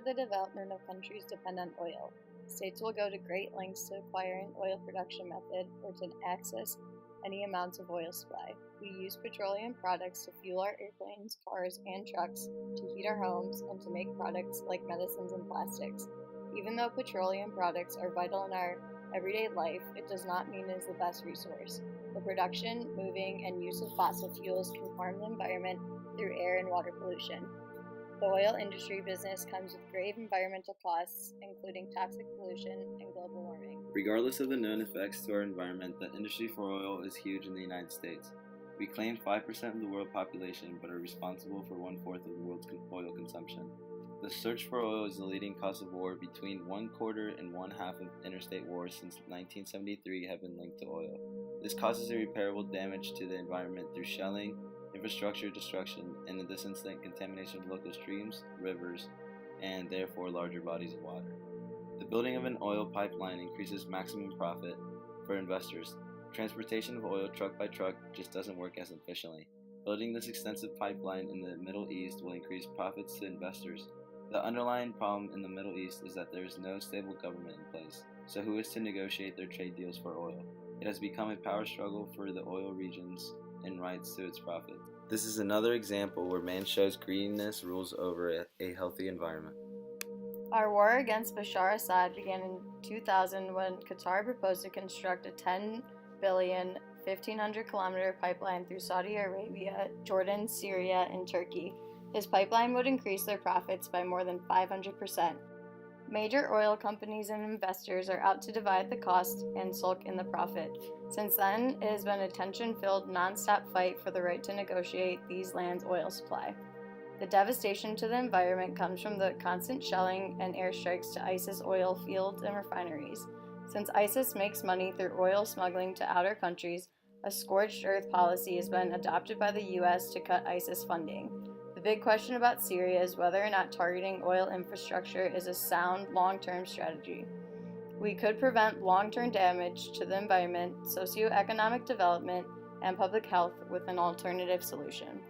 the development of countries depend on oil. States will go to great lengths to acquire an oil production method or to access any amounts of oil supply. We use petroleum products to fuel our airplanes, cars, and trucks, to heat our homes, and to make products like medicines and plastics. Even though petroleum products are vital in our everyday life, it does not mean it is the best resource. The production, moving, and use of fossil fuels can harm the environment through air and water pollution. The oil industry business comes with grave environmental costs, including toxic pollution and global warming. Regardless of the known effects to our environment, the industry for oil is huge in the United States. We claim 5% of the world population, but are responsible for 1/4 of the world's oil consumption. The search for oil is the leading cause of war. Between 1/4 and 1/2 of interstate wars since 1973 have been linked to oil. This causes irreparable damage to the environment through shelling, infrastructure destruction, and in this instance, contamination of local streams, rivers, and therefore larger bodies of water. The building of an oil pipeline increases maximum profit for investors. Transportation of oil truck by truck just doesn't work as efficiently. Building this extensive pipeline in the Middle East will increase profits to investors. The underlying problem in the Middle East is that there is no stable government in place, so who is to negotiate their trade deals for oil? It has become a power struggle for the oil regions and rights to its profit. This is another example where man shows greediness rules over a healthy environment. Our war against Bashar Assad began in 2000 when Qatar proposed to construct a $10 billion, 1,500-kilometer pipeline through Saudi Arabia, Jordan, Syria, and Turkey. This pipeline would increase their profits by more than 500%. Major oil companies and investors are out to divide the cost and sulk in the profit. Since then, it has been a tension-filled, non-stop fight for the right to negotiate these lands' oil supply. The devastation to the environment comes from the constant shelling and airstrikes to ISIS oil fields and refineries. Since ISIS makes money through oil smuggling to outer countries, a scorched earth policy has been adopted by the U.S. to cut ISIS funding. The big question about Syria is whether or not targeting oil infrastructure is a sound, long-term strategy. We could prevent long-term damage to the environment, socioeconomic development, and public health with an alternative solution.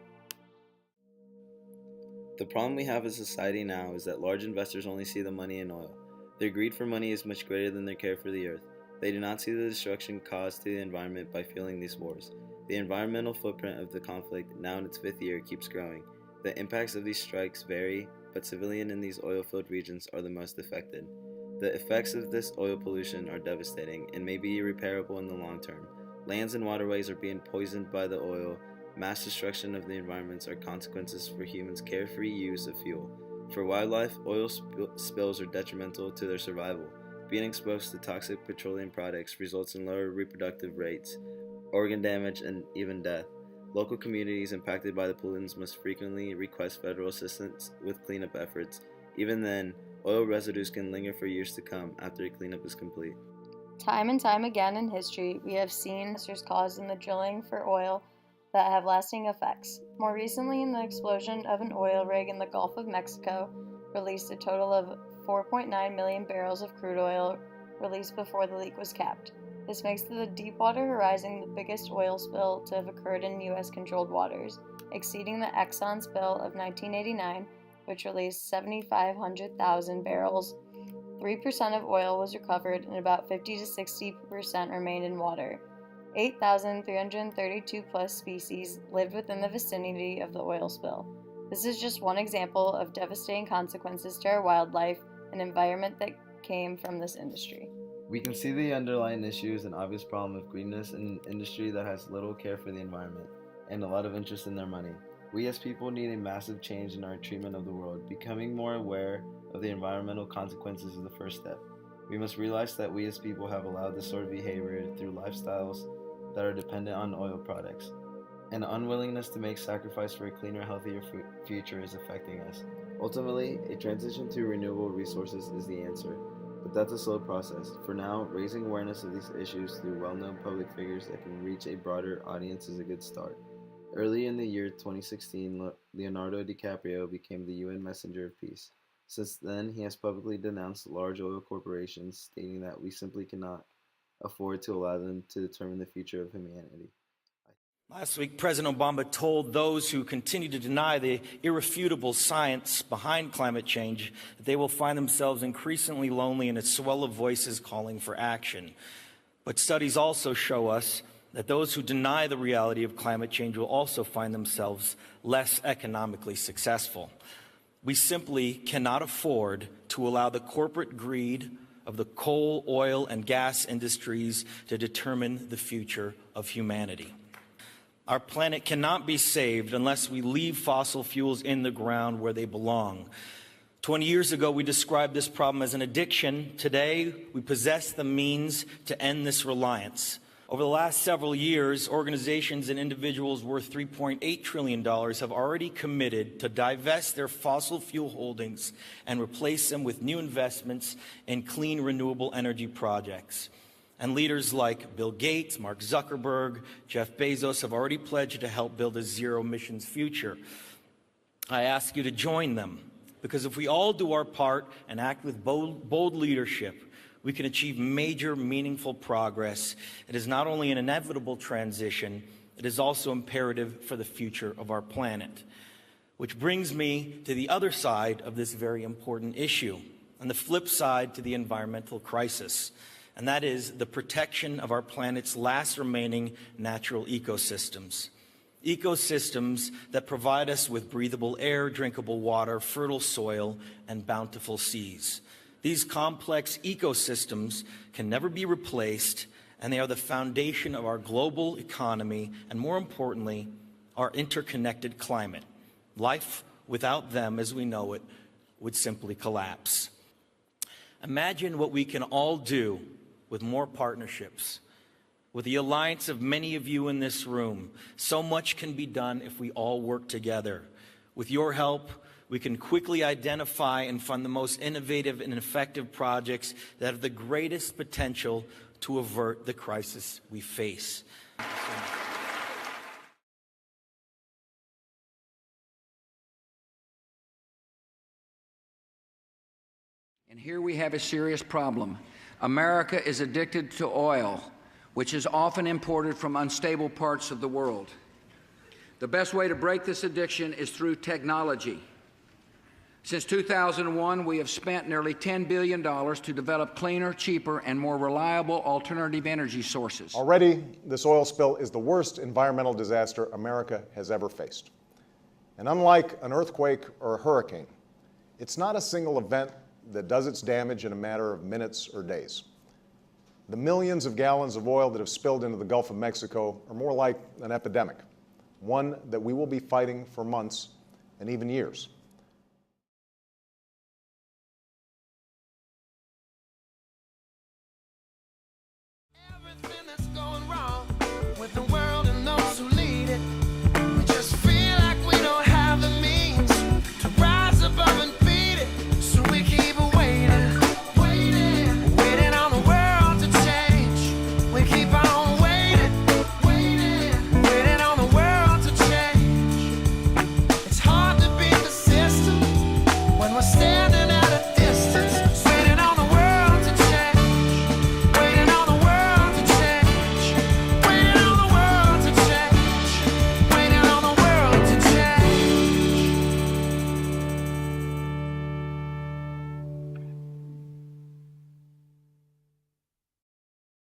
The problem we have as a society now is that large investors only see the money in oil. Their greed for money is much greater than their care for the earth. They do not see the destruction caused to the environment by fueling these wars. The environmental footprint of the conflict, now in its 5th year, keeps growing. The impacts of these strikes vary, but civilians in these oil-filled regions are the most affected. The effects of this oil pollution are devastating and may be irreparable in the long term. Lands and waterways are being poisoned by the oil. Mass destruction of the environments are consequences for humans' carefree use of fuel. For wildlife, oil spills are detrimental to their survival. Being exposed to toxic petroleum products results in lower reproductive rates, organ damage, and even death. Local communities impacted by the pollutants must frequently request federal assistance with cleanup efforts. Even then, oil residues can linger for years to come after a cleanup is complete. Time and time again in history, we have seen disasters caused in the drilling for oil that have lasting effects. More recently, in the explosion of an oil rig in the Gulf of Mexico, released a total of 4.9 million barrels of crude oil released before the leak was capped. This makes the Deepwater Horizon the biggest oil spill to have occurred in U.S.-controlled waters, exceeding the Exxon spill of 1989, which released 7,500,000 barrels. 3% of oil was recovered and about 50 to 60% remained in water. 8,332 plus species lived within the vicinity of the oil spill. This is just one example of devastating consequences to our wildlife and environment that came from this industry. We can see the underlying issue is an obvious problem of greediness in an industry that has little care for the environment and a lot of interest in their money. We as people need a massive change in our treatment of the world. Becoming more aware of the environmental consequences is the first step. We must realize that we as people have allowed this sort of behavior through lifestyles that are dependent on oil products. An unwillingness to make sacrifice for a cleaner, healthier future is affecting us. Ultimately, a transition to renewable resources is the answer, but that's a slow process. For now, raising awareness of these issues through well-known public figures that can reach a broader audience is a good start. Early in the year 2016, Leonardo DiCaprio became the UN Messenger of Peace. Since then, he has publicly denounced large oil corporations, stating that we simply cannot afford to allow them to determine the future of humanity. Last week, President Obama told those who continue to deny the irrefutable science behind climate change that they will find themselves increasingly lonely in a swell of voices calling for action. But studies also show us that those who deny the reality of climate change will also find themselves less economically successful. We simply cannot afford to allow the corporate greed of the coal, oil, and gas industries to determine the future of humanity. Our planet cannot be saved unless we leave fossil fuels in the ground where they belong. 20 years ago, we described this problem as an addiction. Today, we possess the means to end this reliance. Over the last several years, organizations and individuals worth $3.8 trillion have already committed to divest their fossil fuel holdings and replace them with new investments in clean, renewable energy projects. And leaders like Bill Gates, Mark Zuckerberg, Jeff Bezos have already pledged to help build a zero-emissions future. I ask you to join them, because if we all do our part and act with bold leadership, we can achieve major, meaningful progress. It is not only an inevitable transition, it is also imperative for the future of our planet. Which brings me to the other side of this very important issue, and the flip side to the environmental crisis. And that is the protection of our planet's last remaining natural ecosystems. Ecosystems that provide us with breathable air, drinkable water, fertile soil, and bountiful seas. These complex ecosystems can never be replaced, and they are the foundation of our global economy, and more importantly, our interconnected climate. Life without them, as we know it, would simply collapse. Imagine what we can all do with more partnerships. With the alliance of many of you in this room, so much can be done if we all work together. With your help, we can quickly identify and fund the most innovative and effective projects that have the greatest potential to avert the crisis we face. And here we have a serious problem. America is addicted to oil, which is often imported from unstable parts of the world. The best way to break this addiction is through technology. Since 2001, we have spent nearly $10 billion to develop cleaner, cheaper, and more reliable alternative energy sources. Already, this oil spill is the worst environmental disaster America has ever faced. And unlike an earthquake or a hurricane, it's not a single event that does its damage in a matter of minutes or days. The millions of gallons of oil that have spilled into the Gulf of Mexico are more like an epidemic, one that we will be fighting for months and even years.